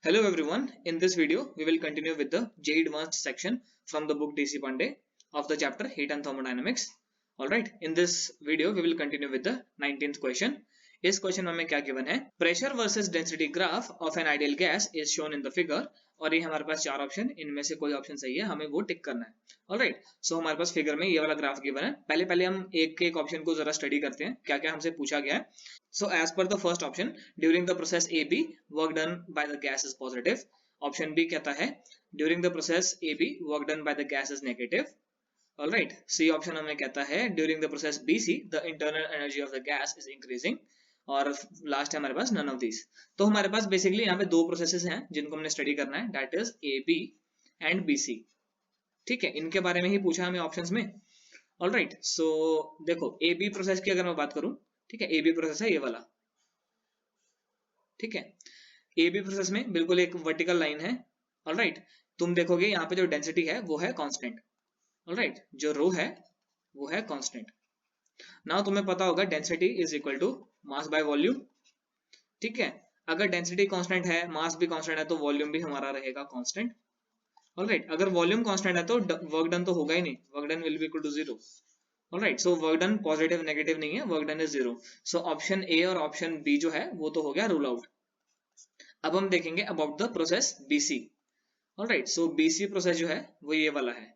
Hello everyone, in this video we will continue with the JEE Advanced section from the book DC Pandey of the chapter Heat and Thermodynamics. Alright, in this video we will continue with the 19th question. इस question में हमें क्या given है, pressure versus density graph of N ideal gas is shown in the figure, और ये हमारे पास चार option, इनमें से कोई ऑप्शन सही है, हमें वो टिक करना है. ऑलराइट, सो हमारे पास फिगर में ये वाला ग्राफ गिवन है. पहले हम एक एक ऑप्शन को जरा स्टडी करते हैं, क्या क्या हमसे पूछा गया है. So as per the first option, during the process AB, work done by the gas is positive. Option B कहता है during the process AB, work done by the gas is negative. All right. C option हमें कहता है during the process BC, the internal energy of the gas is increasing. और last है हमारे पास none of these. तो हमारे पास basically यहाँ पे दो प्रोसेसेस हैं जिनको हमने स्टडी करना है, that is AB and BC. ठीक है, इनके बारे में ही पूछा हमें ऑप्शंस में. ऑल राइट, सो देखो AB प्रोसेस की अगर मैं बात करूं, ठीक है, AB प्रोसेस है ये वाला. ठीक है, AB प्रोसेस में बिल्कुल एक वर्टिकल लाइन है. ऑल राइट, तुम देखोगे यहाँ पे जो डेंसिटी है वो है कांस्टेंट. ऑल राइट, जो रो है वो है कांस्टेंट. नाउ तुम्हें पता होगा density is equal to mass by volume. ठीक है, अगर डेंसिटी कांस्टेंट है, मास भी कांस्टेंट है, तो वॉल्यूम भी हमारा रहेगा कांस्टेंट. ऑल राइट, अगर वॉल्यूम कांस्टेंट है तो वर्क डन तो होगा ही नहीं, work done will be equal to zero. Alright, so work done positive negative नहीं है, work done is zero. So option A और ऑप्शन बी जो है वो तो हो गया रूल आउट. अब हम देखेंगे about the process BC. Alright, so BC process जो है वो ये वाला है,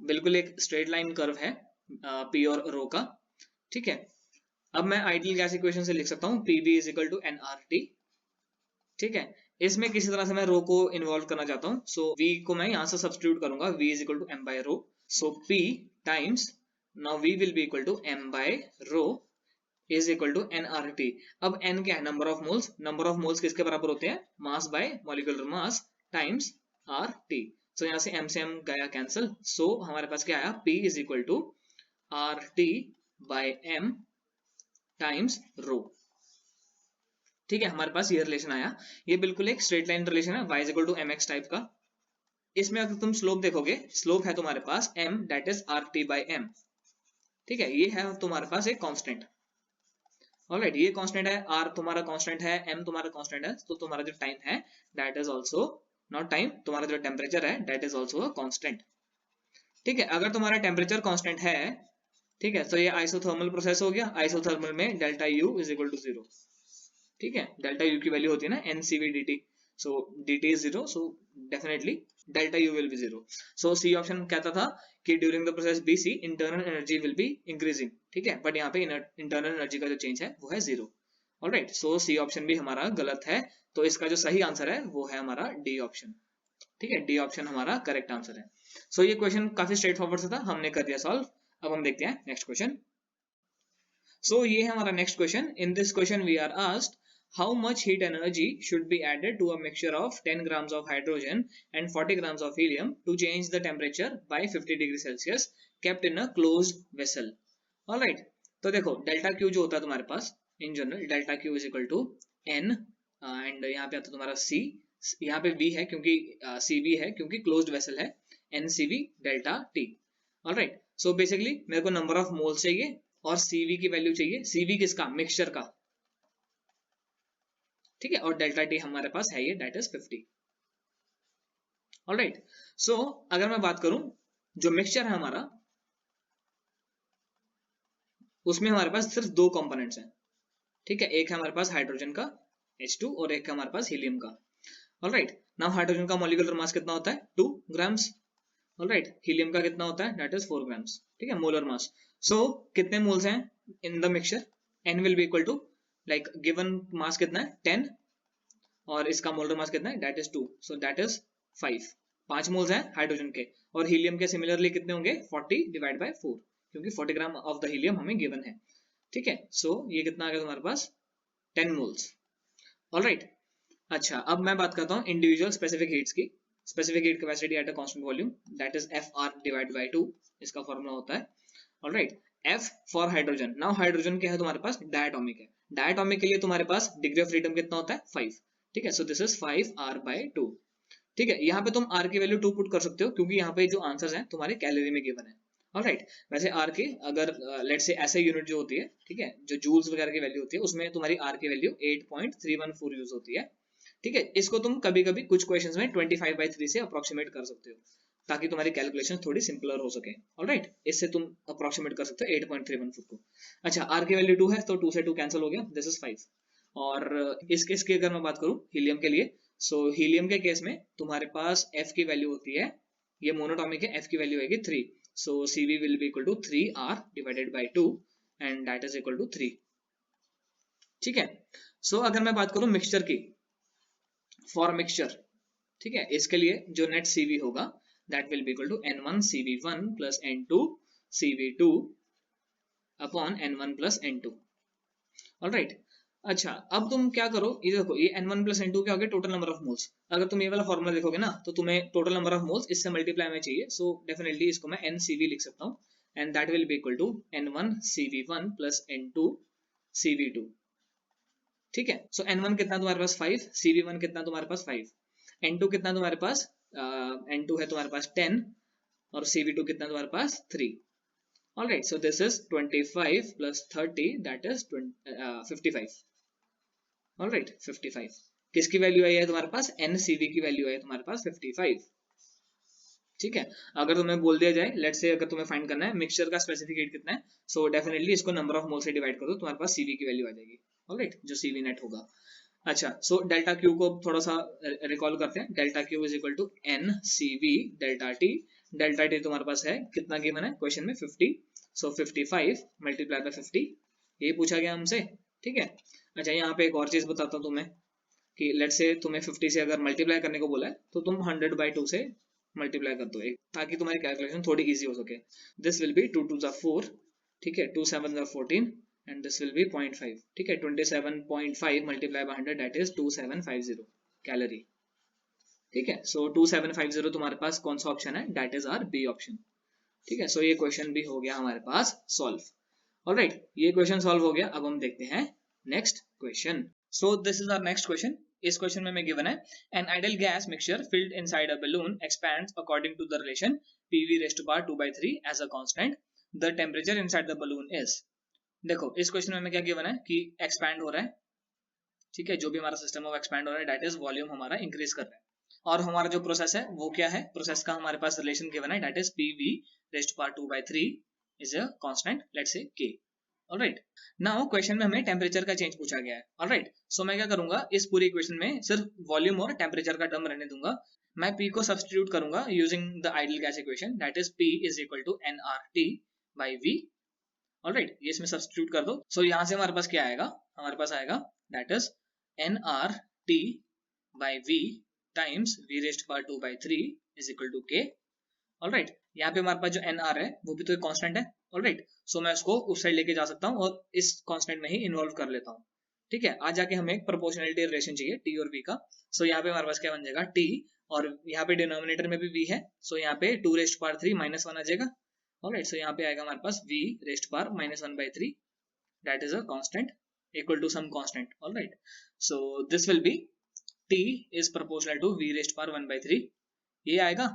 बिल्कुल एक स्ट्रेट लाइन कर्व है पी और रो का. ठीक है, अब मैं आइडियल गैस इक्वेशन से लिख सकता हूँ PV is equal to NRT. ठीक है, इसमें किसी तरह से मैं रो को इन्वॉल्व करना चाहता हूँ, सो वी को मैं यहाँ से सब्स्टिट्यूट करूंगा, V is equal to M by rho. So P times, now V will be equal to M by rho is equal to nRT. अब N क्या है, number of moles. Number of moles किसके बराबर होते हैं, mass by molecular mass times RT. So यहाँ से M गया कैंसिल. So हमारे पास क्या आया, P is equal to RT by M times row. ठीक है, हमारे पास ये रिलेशन आया. ये बिल्कुल एक स्ट्रेट लाइन रिलेशन है, y is equal to mx type का. इसमें अगर तुम स्लोप देखोगे, स्लोप है तुम्हारे पास m, that is RT by m. ठीक है, ये है तुम्हारे पास एक कांस्टेंट. ऑलराइट, ये कांस्टेंट है, r तुम्हारा कांस्टेंट है, m तुम्हारा कांस्टेंट है, तो तुम्हारा जो टाइम है that is also not time, तुम्हारा जो टेम्परेचर है that is also a constant. ठीक है, अगर तुम्हारा टेम्परेचर कांस्टेंट है, ठीक है, तो ये आइसोथर्मल प्रोसेस हो गया. आइसोथर्मल में delta U is equal to zero. ठीक है, डेल्टा U की वैल्यू होती है ना NCV dt. So dt is zero, so definitely delta U will be zero. So C option कहता था कि during the process BC internal energy will be increasing. ठीक है, बट यहाँ पे internal energy का जो change है वो है zero. Alright, so C option भी हमारा गलत है, तो इसका जो सही आंसर है वो है हमारा D option. ठीक है, D option हमारा करेक्ट आंसर है. So ये क्वेश्चन काफी स्ट्रेट फॉरवर्ड था, हमने कर दिया सॉल्व. अब हम देखते हैं नेक्स्ट क्वेश्चन. So ये है हमारा next question. In this question we are asked how much heat energy should be added to a mixture of 10 grams of hydrogen and 40 grams of helium to change the temperature by 50 degrees Celsius kept in a closed vessel. All right, तो देखो delta Q जो होता है तुम्हारे पास in general, delta Q is equal to N and यहाँ पे आता है तुम्हारा C. यहाँ पे V है क्योंकि CV है क्योंकि क्लोज्ड वेसल है, NCV delta T. All right, so basically मेरे को नंबर ऑफ मोल्स चाहिए और CV की वैल्यू चाहिए. CV किसका, मिक्सचर का. ठीक है, और डेल्टा टी हमारे पास है ये, दैट इज 50. ऑलराइट, सो अगर मैं बात करूं जो मिक्सचर है हमारा, उसमें हमारे पास सिर्फ दो कंपोनेंट्स हैं. ठीक है, एक है हमारे पास हाइड्रोजन का H2 और एक है हमारे पास हीलियम का. ऑलराइट, नाउ हाइड्रोजन का मॉलिक्यूलर मास कितना होता है, 2 ग्राम्स. ऑलराइट, हीलियम का कितना होता है, दैट इज 4 ग्राम्स. ठीक है, मोलर मास. सो कितने मोल्स हैं in the mixture, N will be equal to like given mass कितना है 10 और इसका मोलर मास कितना है, that is 2, so that is 5. 5 moles हैं हाइड्रोजन के, और हीलियम के सिमिलरली कितने होंगे, 40 डिवाइड बाय 4, क्योंकि 40 ग्राम ऑफ द हीलियम हमें गिवन है. ठीक है, सो ये कितना आ गया तुम्हारे पास, 10 मोल्स. ऑलराइट, अच्छा अब मैं बात करता हूँ इंडिविजुअल स्पेसिफिक हीट्स की. Specific heat capacity at a constant volume, that is FR divide by 2, इसका फॉर्मूला होता है. Alright, F for hydrogen. Now hydrogen क्या है तुम्हारे पास, डायटोमिक है. डायटोमिक के लिए तुम्हारे पास डिग्री ऑफ फ्रीडम कितना होता है, 5. ठीक है, सो दिस इज 5R by 2. ठीक है, यहाँ पे तुम R की वैल्यू 2 पुट कर सकते हो क्योंकि यहाँ पे जो आंसर्स हैं तुम्हारे कैलोरी में गिवन है. ऑलराइट, वैसे R की अगर लेट से ऐसे यूनिट जो होती है, ठीक है, जो जूल्स वगैरह की वैल्यू होती है, उसमें तुम्हारी R की वैल्यू 8.314 यूज होती है. ठीक है, इसको तुम कभी कभी कुछ क्वेश्चंस में 25/3 से अप्रोक्सीमेट कर सकते हो, ताकि तुम्हारी कैलकुलेशन थोड़ी सिंपलर हो सके। ऑलराइट, इससे तुम अप्रोक्सीमेट कर सकते हो 8.31 फुट को। अच्छा, आर की वैल्यू 2 है, तो 2 से 2 कैंसिल हो गया, दिस इज 5। और इस केस की अगर मैं बात करूं हीलियम के लिए, सो हीलियम के केस में तुम्हारे पास एफ की वैल्यू होती है, ये मोनोटॉमिक है, एफ की वैल्यू आएगी 3, so CV will be equal to 3R divided by 2 and that is equal to 3। ठीक है, सो अगर मैं बात करूं मिक्सचर की, फॉर मिक्सचर, ठीक है, इसके लिए जो नेट CV होगा that will be equal to N1 CV1 plus N2 CV2 upon N1 plus N2। Alright, अच्छा अब तुम क्या करो, ये देखो ये N1 प्लस N2 क्या हो गया, टोटल नंबर ऑफ मोल्स। अगर तुम ये वाला फॉर्मूला देखोगे ना, तो तुम्हें टोटल नंबर ऑफ मोल्स इससे मल्टीप्लाई में चाहिए, सो डेफिनेटली इसको मैं NCV लिख सकता हूँ, and that will be equal to N1 CV1 plus N2 CV2। ठीक है, सो N1 कितना तुम्हारे पास 5, CV1 कितना तुम्हारे पास 5, N2 कितना तुम्हारे पास N2 है तुम्हारे पास 10, और CV2 कितना तुम्हारे पास 3। All right, so this is 25 plus 30, that is 55. All right, 55 किसकी वैल्यू आई है तुम्हारे पास, NCV की वैल्यू है तुम्हारे पास 55। ठीक है, अगर तुम्हें बोल दिया जाए लेट्स से अगर तुम्हें फाइंड करना है मिक्सचर का स्पेसिफिक हीट कितना है, सो डेफिनेटली इसको नंबर ऑफ मोल से डिवाइड कर दो, तुम्हारे पास CV की वैल्यू आ जाएगी। ऑलराइट, जो CV नेट होगा। अच्छा, सो डेल्टा क्यू को थोड़ा सा रिकॉल करते हैं, delta Q is equal to NCV delta T. Delta T तुम्हारे पास है कितना गिवन है क्वेश्चन में 50, सो 55 मल्टीप्लाई बाय 50, ये पूछा गया हमसे। ठीक है, अच्छा यहाँ पे एक और चीज बताता हूँ तुम्हें कि लेट्स से तुम्हें 50 से अगर मल्टीप्लाई करने को बोला है, तो तुम 100/2 से मल्टीप्लाई कर दो एक, ताकि तुम्हारी कैलकुलेशन थोड़ी इजी हो सके। दिस विल बी 2 2 जा 4, ठीक है, 2 7 जा 14 एंड दिस विल बी 0.5। ठीक है, 27.5 multiply by 100 that is 2750 calorie. ठीक है, सो 2750 तुम्हारे पास कौन सा ऑप्शन है, that is our B option. ठीक है, सो ये क्वेश्चन भी हो गया हमारे पास सॉल्व। ऑलराइट, ये क्वेश्चन सॉल्व हो गया। अब हम देखते हैं next question. So this is our next question. इस क्वेश्चन में गिवन है an ideal gas mixture filled inside a balloon expands according to the relation PV raised to power 2/3 as a constant, the temperature inside the balloon is. देखो इस question में क्या given है कि expand हो रहा है, ठीक है, जो भी हमारा सिस्टम है वो एक्सपैंड हो रहा है, दैट इज वॉल्यूम हमारा इंक्रीज कर रहा है, और हमारा जो प्रोसेस है वो क्या है, प्रोसेस का हमारे पास रिलेशन गिवन है, that is PV raised to power 2/3 is a constant, let's say K। Alright, now question में हमें टेम्परेचर का चेंज पूछा गया है। ऑलराइट, सो मैं क्या करूंगा, इस पूरी इक्वेशन में सिर्फ वॉल्यूम और टेम्परेचर का टर्म रहने दूंगा। मैं P को सब्स्टिट्यूट करूंगा using the ideal gas equation, that is P is equal to nRT by V। Alright, ये इसमें सब्स्टिट्यूट कर दो, सो यहाँ से हमारे पास क्या आएगा, हमारे पास आएगा that is nRT by V times V raised to power 2/3 is equal to K। Alright, यहाँ पे हमारे पास जो NR है वो भी तो एक कांस्टेंट है। ऑलराइट, सो मैं उसको उस साइड लेके जा सकता हूँ और इस कांस्टेंट में ही इन्वॉल्व कर लेता हूँ। ठीक है, आज जाके हमें एक प्रोपोर्शनलिटी रिलेशन चाहिए T और V का। सो यहाँ पे हमारे पास क्या बन जाएगा T, और यहाँ पे डिनोमिनेटर में भी V है, सो यहाँ पे 2 raised to power 3 -1 आ जाएगा। ऑलराइट, सो यहाँ पे आएगा हमारे पास V raised to power -1/3 that is a constant equal to some constant. Alright, so this will be T is proportional to V raised to power 1/3, ये आएगा।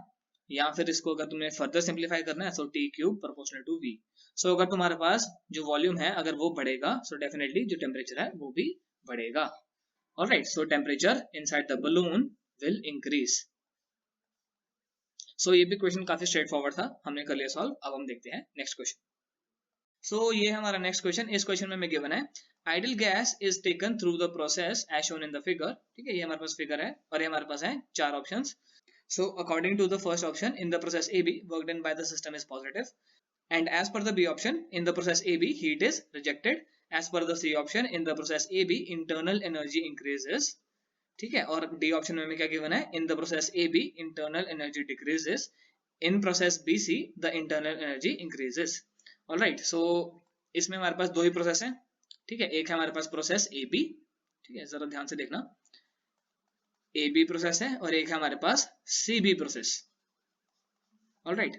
या फिर इसको अगर तुम्हें फर्दर सिंप्लीफाई करना है, so T cube proportional to V। So अगर तुम्हारे पास जो वॉल्यूम है अगर वो बढ़ेगा, सो डेफिनेटली जो टेम्परेचर है वो भी बढ़ेगा। Alright, so temperature inside the balloon will increase. So ये भी क्वेश्चन काफी स्ट्रेट फॉरवर्ड था, हमने कर लिया सॉल्व। अब हम देखते हैं नेक्स्ट क्वेश्चन। सो ये है हमारा नेक्स्ट क्वेश्चन। इस क्वेश्चन में गिवन है ideal gas is taken through the process as shown in the figure. ठीक है, ये हमारे पास फिगर है और ये हमारे पास है 4 options. So according to the first option, in the process AB, work done by the system is positive, and as per the B option, in the process AB, heat is rejected. As per the C option, in the process AB, internal energy increases. ठीक है, और D option में क्या given है, in the process AB, internal energy decreases. In process BC, the internal energy increases. All right, so इसमें हमारे पास दो ही process हैं। ठीक है, एक है हमारे पास प्रोसेस AB, ठीक है, जरा ध्यान से देखना, AB प्रोसेस है, और एक है हमारे पास CB process. Alright,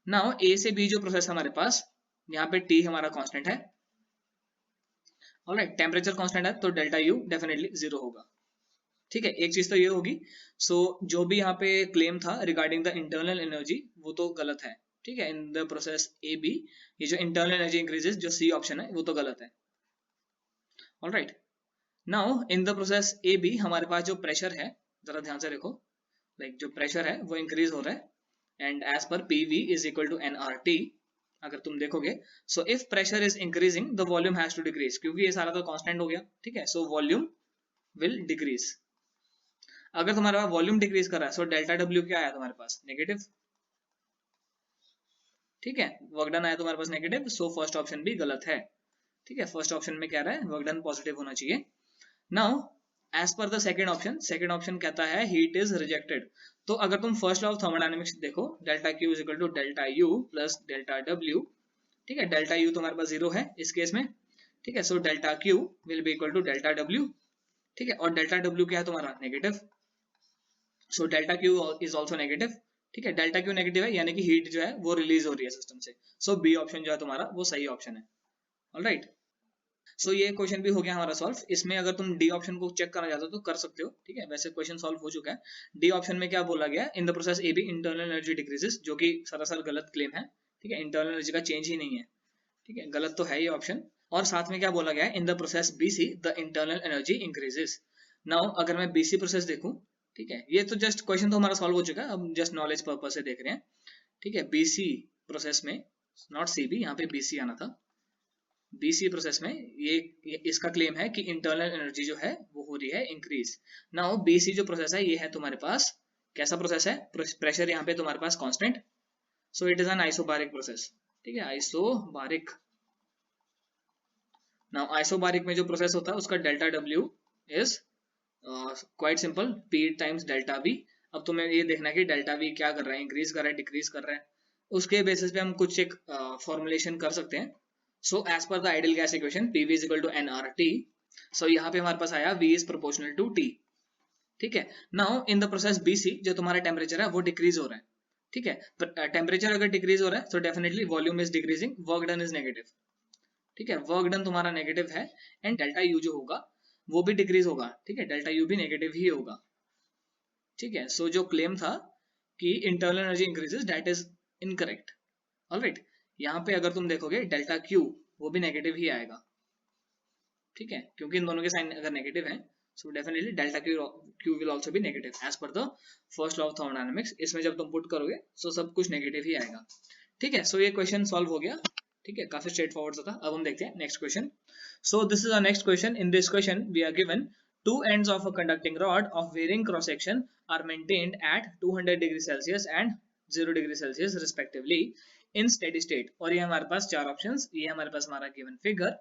now A से B जो प्रोसेस हमारे पास, यहाँ पे T हमारा कांस्टेंट है। ऑलराइट, टेम्परेचर कांस्टेंट है तो डेल्टा U डेफिनेटली 0 होगा। ठीक है, एक चीज तो ये होगी, सो जो भी यहाँ पे क्लेम था रिगार्डिंग द इंटरनल एनर्जी वो तो गलत है। ठीक है, इन द प्रोसेस AB ये जो इंटरनल एनर्जी इंक्रीजेस जो C ऑप्शन है वो तो गलत है। Alright, now in the process A B हमारे पास जो प्रेशर है, जरा ध्यान से देखो, लाइक जो प्रेशर है वो इंक्रीज हो रहा है and as per PV is equal to NRT. अगर तुम देखोगे, so if pressure is increasing the volume has to decrease, क्योंकि ये सारा तो कांस्टेंट हो गया, ठीक है, सो वॉल्यूम विल डिक्रीज। अगर तुम्हारे पास वॉल्यूम डिक्रीज कर रहा है, सो डेल्टा डब्ल्यू क्या आया तुम्हारे पास, नेगेटिव, ठीक है, वर्क डन आया तुम्हारे पास नेगेटिव, सो फर्स्ट ऑप्शन भी गलत है, ठीक है, फर्स्ट ऑप्शन में क्या रहा है, वर्क डन पॉजिटिव होना चाहिए। Now as per the second option कहता है हीट इज रिजेक्टेड। तो अगर तुम फर्स्ट लॉ ऑफ थर्मोडायनेमिक्स देखो, delta Q is equal to delta U plus delta W, ठीक है, डेल्टा यू तुम्हारे पास जीरो है इस केस में, ठीक है, so delta Q will be equal to delta W, ठीक है, और डेल्टा डब्ल्यू क्या है तुम्हारा, negative, so delta Q is also negative, ठीक है, डेल्टा क्यू नेगेटिव है यानी कि हीट जो है वो रिलीज हो रही है सिस्टम से, सो बी ऑप्शन जो है तुम्हारा वो सही ऑप्शन है। ऑलराइट, सो ये क्वेश्चन भी हो गया हमारा सॉल्व। इसमें अगर तुम डी ऑप्शन को चेक करना चाहते हो तो कर सकते हो, ठीक है, वैसे क्वेश्चन सॉल्व हो चुका है। डी ऑप्शन में क्या बोला गया, in the process A B internal energy decreases, जो कि सरासर गलत क्लेम है, ठीक है, इंटरनल एनर्जी का चेंज ही नहीं है, ठीक है, गलत तो है ये ऑप्शन। और साथ में क्या बोला गया है, इन the process BC the internal energy increases. Now अगर मैं बीसी प्रोसेस देखूं, ठीक है, ये तो जस्ट क्वेश्चन तो हमारा सॉल्व हो चुका है, अब जस्ट नॉलेज पर्पज से देख रहे हैं, ठीक है, बीसी प्रोसेस में, नॉट सीबी, यहाँ पे बीसी आना था, बीसी प्रोसेस में ये इसका क्लेम है कि इंटरनल एनर्जी जो है वो हो रही है इंक्रीज। नाउ बीसी जो प्रोसेस है ये है तुम्हारे पास कैसा प्रोसेस है, प्रेशर यहाँ पे तुम्हारे पास constant, so it is an isobaric process, ठीक है, आइसोबारिक। नाउ आइसोबारिक में जो प्रोसेस होता है उसका delta W is quite simple, P times delta we. अब तुम्हें ये देखना है कि डेल्टा वी क्या कर रहा है, इंक्रीज कर रहा है, डिक्रीज कर रहा है, उसके बेसिस पे हम कुछ एक फॉर्मुलेशन कर सकते हैं। So as per the ideal gas equation PV is equal to nRT, so यहाँ पे हमारे पास आया V is proportional to T, ठीक है। Now in the process BC जो तुम्हारा टेम्परेचर है वो डिक्रीज हो रहा है, ठीक है, टेम्परेचर अगर डिक्रीज हो रहा है तो definitely volume is decreasing, work done is negative, ठीक है, वर्क डन तुम्हारा नेगेटिव है एंड डेल्टा यू जो होगा वो भी डिक्रीज होगा, ठीक है, डेल्टा यू भी नेगेटिव ही होगा, ठीक है, सो जो क्लेम था कि internal energy increases that is incorrect. Alright, यहाँ पे अगर तुम देखोगे डेल्टा क्यू वो भी नेगेटिव ही आएगा, ठीक है, क्योंकि इन दोनों के साइन अगर नेगेटिव है, so definitely delta Q will also be negative as per the first law of thermodynamics. इसमें जब तुम पुट करोगे सो सब कुछ नेगेटिव ही आएगा, ठीक है, सो ये क्वेश्चन सॉल्व हो गया, ठीक है, काफी स्ट्रेट फॉरवर्ड था। अब हम देखते हैं next question. So this is our next question. In this question we are given two ends of a conducting rod of varying cross section are maintained at 200 degree Celsius and 0 degree Celsius respectively in steady state। और ये हमारे पास चार options, ये हमारे पास हमारा given figure.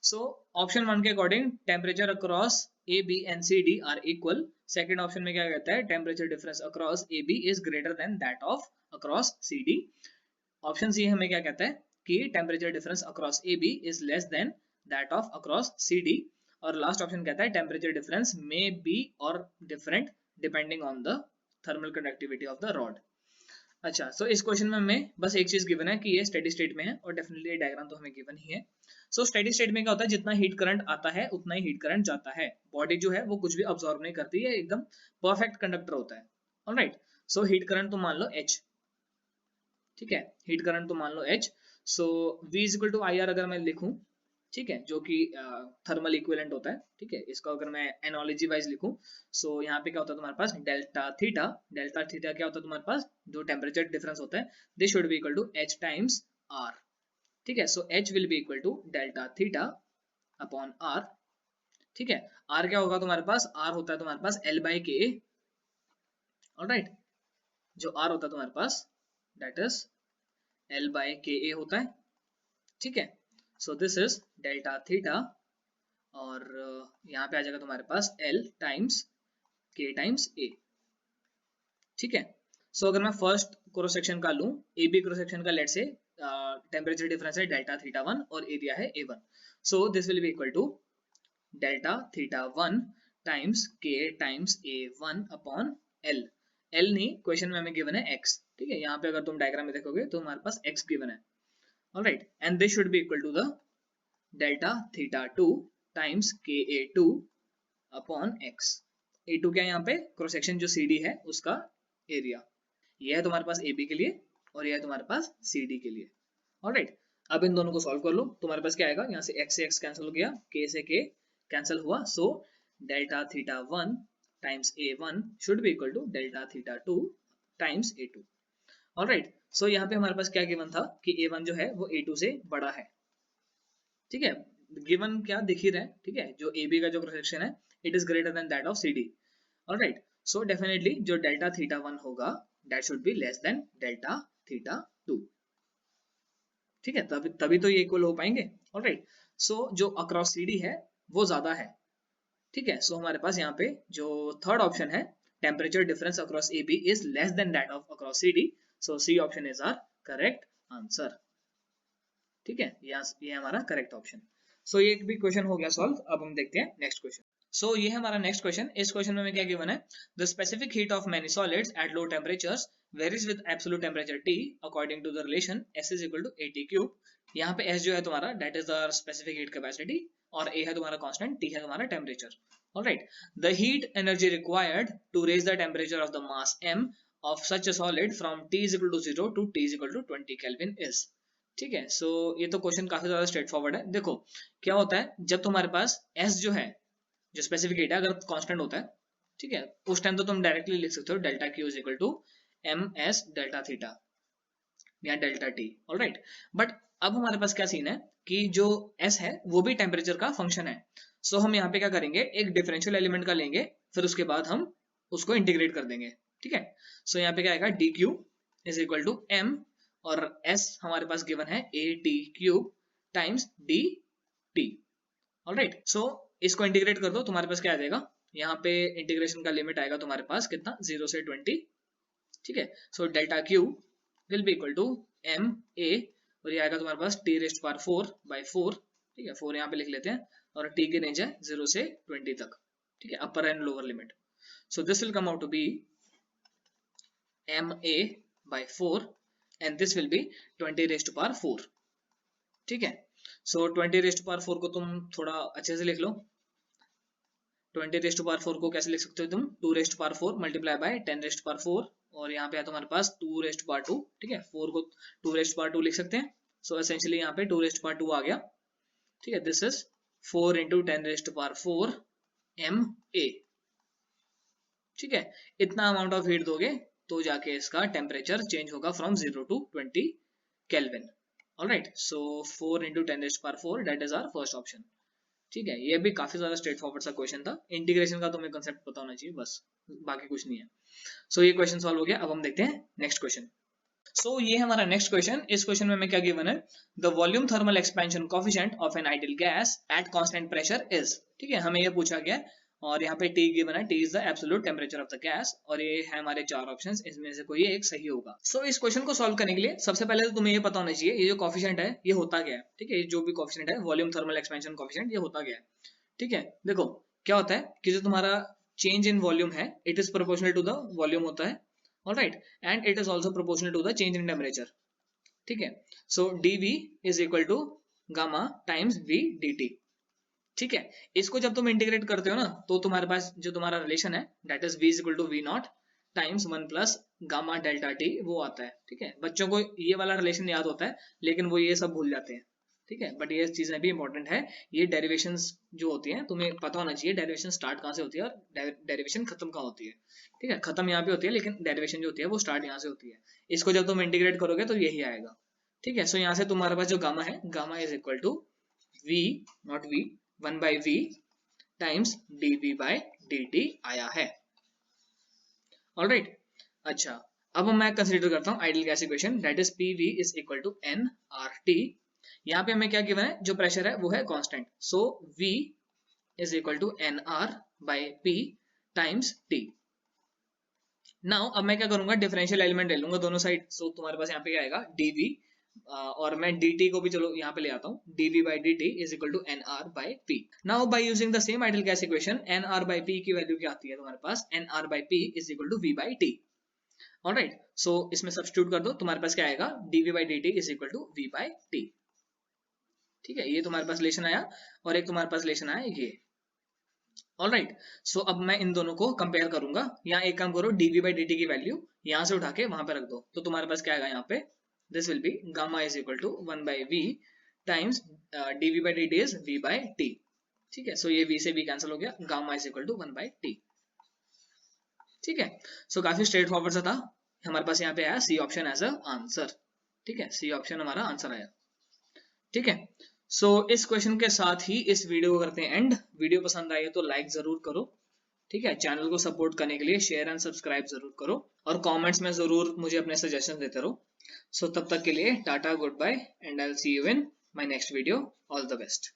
So option one के according temperature across A B and C D are equal. Second option में क्या कहता है, temperature difference across A B is greater than that of across C D. Option C हमें क्या कहता है कि temperature difference across A B is less than that of across C D. और लास्ट ऑप्शन कहता है टेम्परेचर डिफरेंस मे बी और different depending on the thermal conductivity of the rod. अच्छा, सो इस क्वेश्चन में हमें बस एक चीज गिवन है कि ये स्टेडी स्टेट में है, और डेफिनेटली डायग्राम तो हमें गिवन ही है। सो स्टेडी स्टेट में क्या होता है, जितना हीट करंट आता है उतना ही हीट करंट जाता है, बॉडी जो है वो कुछ भी अब्सॉर्ब नहीं करती है, एकदम परफेक्ट कंडक्टर होता है। ऑलराइट, सो हीट करंट तो मान लो H, ठीक है, हीट करंट तो मान लो H। So V is equal to I R अगर मैं लिखूं, ठीक है, जो कि थर्मल इक्विवेलेंट होता है, ठीक है, इसका अगर मैं एनालॉजी वाइज लिखूं, सो यहाँ पे क्या होता है तुम्हारे पास डेल्टा थीटा, डेल्टा थीटा क्या होता है तुम्हारे पास, जो टेम्परेचर डिफरेंस होता है, this should be equal to H times R, ठीक है, so H will be equal to delta theta upon R, ठीक है। R क्या होगा तुम्हारे पास, R होता है तुम्हारे पास L बाई के, ऑलराइट, जो R होता है तुम्हारे पास दैट इज L बाई के ए होता है, ठीक है। सो दिस इज डेल्टा थीटा, और यहाँ पे आ जाएगा तुम्हारे पास L times K times A, ठीक है। सो अगर मैं फर्स्ट क्रॉस सेक्शन का लूं, ए बी क्रॉस सेक्शन का, लेट से टेम्परेचर डिफरेंस है डेल्टा थीटा 1 और एरिया है A1, so this will be equal to delta theta 1 times K times A1 upon L। L नहीं, क्वेश्चन में हमें given है X, ठीक है, यहाँ पे अगर तुम डायग्राम में देखोगे तो हमारे पास X गिवन है, alright, and this should be equal to the delta theta 2 times Ka2 upon X। A2 क्या है यहाँ पे, क्रॉस सेक्शन जो CD है उसका एरिया, ये है तुम्हारे पास AB के लिए और ये है तुम्हारे पास CD के लिए, ऑलराइट। अब इन दोनों को सॉल्व कर लो, तुम्हारे पास क्या आएगा, यहाँ से X कैंसिल हो गया, K से K कैंसिल हुआ, so delta theta 1 times A1 should be equal to delta theta 2 times A2। Alright, so यहाँ पे हमारे पास क्या गिवन था कि A1 जो है वो A2 से बड़ा है, ठीक है, गिवन क्या दिख ही रहा है, ठीक है, जो AB का जो क्रॉस सेक्शन है it is greater than that of CD। Alright, so definitely जो डेल्टा थीटा 1 होगा that should be less than delta theta 2, ठीक है, तभी तभी तो ये इक्वल हो पाएंगे। ऑलराइट, सो जो अक्रॉस CD है वो ज्यादा है, ठीक है, सो हमारे पास यहाँ पे जो थर्ड ऑप्शन है temperature difference across AB is less than that of across CD, so C option is our correct answer, ठीक है, ये हमारा करेक्ट ऑप्शन। सो ये भी क्वेश्चन हो गया सॉल्व। अब हम देखते हैं नेक्स्ट क्वेश्चन। सो ये है हमारा नेक्स्ट क्वेश्चन। इस क्वेश्चन में क्या गिवन है, the specific heat of many solids at low temperatures varies with absolute temperature T according to the relation S is equal to AT cube. यहाँ पे S जो है तुम्हारा that is the specific heat capacity और A है तुम्हारा constant, T है तुम्हारा temperature. Alright, the heat energy required to raise the temperature of the mass M of such a solid from T is equal to 0 to T is equal to 20 Kelvin is, ठीक है। So ये तो question काफी ज्यादा straight forward है। देखो क्या होता है जब तुम्हारे पास S जो है जो स्पेसिफिक हीट है अगर कांस्टेंट होता है, ठीक है, उस टाइम तो तुम डायरेक्टली लिख सकते हो delta Q is equal to MS delta theta या डेल्टा T। ऑलराइट, बट अब हमारे पास क्या सीन है कि जो S है वो भी टेम्परेचर का फंक्शन है। सो हम यहाँ पे क्या करेंगे, एक डिफरेंशियल एलिमेंट का लेंगे, फिर उसके बाद हम उसको इंटीग्रेट कर देंगे, ठीक है। सो यहाँ पे क्या आएगा, dq is equal to m और S हमारे पास गिवन है AT cube times dt। Alright, so इसको इंटीग्रेट कर दो, तुम्हारे पास क्या आ जाएगा, यहाँ पे इंटीग्रेशन का लिमिट आएगा तुम्हारे पास कितना, 0 से 20, ठीक है। So delta Q will be equal to m a और ये आएगा तुम्हारे पास t रेस्ट पावर 4 by 4, ठीक है, 4 यहाँ पे लिख लेते हैं और t की रेंज है 0 से 20 तक, ठीक है, upper and lower limit. So this will come out to be ma by 4 and this will be 20 raised to power 4, ठीक है। सो 20 raised to power 4 को तुम थोड़ा अच्छे से लिख लो। 20 raised to power 4 को कैसे लिख सकते हो तुम, 2 raised to power 4 multiply by 10 raised to power 4 और यहाँ पे है तुम्हारे पास 2 raised to power 2, ठीक है, 4 को 2 raised to power 2 लिख सकते हैं। सो एसेंशियली यहाँ पे 2 raised to power 2 आ गया, ठीक है, this is 4 into 10 raised to power 4 ma, ठीक है, इतना अमाउंट ऑफ हीट दोगे तो जाके इसका टेम्परेचर चेंज होगा from 0 to 20 kelvin. Alright, so 4 into 10 raised to power 4 that is our first option, ठीक है। ये भी काफी ज्यादा स्ट्रेट फॉरवर्ड सा क्वेश्चन था, इंटीग्रेशन का तुम्हें कंसेप्ट पता होना चाहिए बस, बाकी कुछ नहीं है। सो ये क्वेश्चन सॉल्व हो गया। अब हम देखते हैं नेक्स्ट क्वेश्चन। सो ये हमारा नेक्स्ट क्वेश्चन। इस क्वेश्चन में हमें क्या गिवन है, the volume thermal expansion coefficient of N ideal gas at constant pressure is, ठीक है, हमें ये पूछा गया है और यहाँ पे T गिवन है, T is the absolute temperature of the gas और ये है हमारे चार ऑप्शंस, इसमें से कोई एक सही होगा। सो इस क्वेश्चन को सॉल्व करने के लिए सबसे पहले तो तुम्हें ये पता होना चाहिए ये जो कोएफिशिएंट है ये होता क्या है, ठीक है, ये जो भी कोएफिशिएंट है वॉल्यूम थर्मल एक्सपेंशन कोएफिशिएंट ये होता क्या है, ठीक है। देखो क्या होता है कि जो तुम्हारा चेंज इन वॉल्यूम है it is proportional to the volume होता है, alright, and it is also proportional to the change in temperature, ठीक है। So dV is equal to gamma times V dt, ठीक है। इसको जब तुम इंटीग्रेट करते हो ना तो तुम्हारे पास जो तुम्हारा रिलेशन है that is V is equal to V not times 1 plus gamma delta T वो आता है, ठीक है। बच्चों को ये वाला रिलेशन याद होता है लेकिन वो ये सब भूल जाते हैं, ठीक है, बट ये चीजें भी इंपॉर्टेंट है। ये डेरिवेशंस जो होती हैं तुम्हें पता होना चाहिए, डेरिवेशन स्टार्ट कहाँ से होती है और डेरिवेशन खत्म कहाँ होती है, ठीक है, खत्म यहाँ पे होती है लेकिन डेरिवेशन जो होती है वो स्टार्ट यहाँ से होती है। इसको जब तुम इंटीग्रेट करोगे तो यही आएगा, ठीक है। सो यहाँ से तुम्हारे पास जो गामा है, gamma is equal to V नॉट V 1 by V times dV by dt आया है, ऑलराइट। अच्छा, अब मैं कंसीडर करता हूँ ideal gas equation that is PV is equal to nRT। यहाँ पे हमें क्या गिवन है, जो प्रेशर है वो है constant, so V is equal to nR by P times T। Now अब मैं क्या करूंगा, डिफरेंशियल एलिमेंट ले लूंगा दोनों साइड, सो तुम्हारे पास यहाँ पे क्या आएगा dV और मैं dt को भी चलो यहाँ पे ले आता हूँ, dV by dt is equal to nR by P। Now by using the same ideal gas equation nR by P की वैल्यू क्या आती है तुम्हारे पास, nR by P is equal to V by T। Alright, so इसमें substitute कर दो, तुम्हारे पास क्या आएगा, dV by dt is equal to V by T, ठीक है, ये तुम्हारे पास रिलेशन आया और एक तुम्हारे पास रिलेशन आया ये, ऑलराइट। सो अब मैं इन दोनों को कंपेयर करूंगा, यहाँ एक काम करो dV by dt की वैल्यू यहाँ से उठा के वहां पे रख दो, तो तुम्हारे पास क्या आएगा, यहाँ पे this will be gamma is equal to 1 by V times dV by dt is V by T, ठीक है, सो ये v से v कैंसिल हो गया, gamma is equal to 1/t। ठीक है, सो काफी स्ट्रेट फॉरवर्ड सा था। हमारे पास यहाँ पे आया C option as a answer. ठीक है, सी ऑप्शन हमारा आंसर आया। ठीक है, सो इस क्वेश्चन के साथ ही इस वीडियो को करते हैं एंड। वीडियो पसंद आई है तो लाइक जरूर करो। ठीक है, चैनल को सपोर्ट करने के लिए शेयर एंड सब्सक्राइब जरूर करो, और कमेंट्स में जरूर मुझे अपने सजेशन देते रहो। सो तब तक के लिए tata, goodbye, and I will see you in my next video. All the best.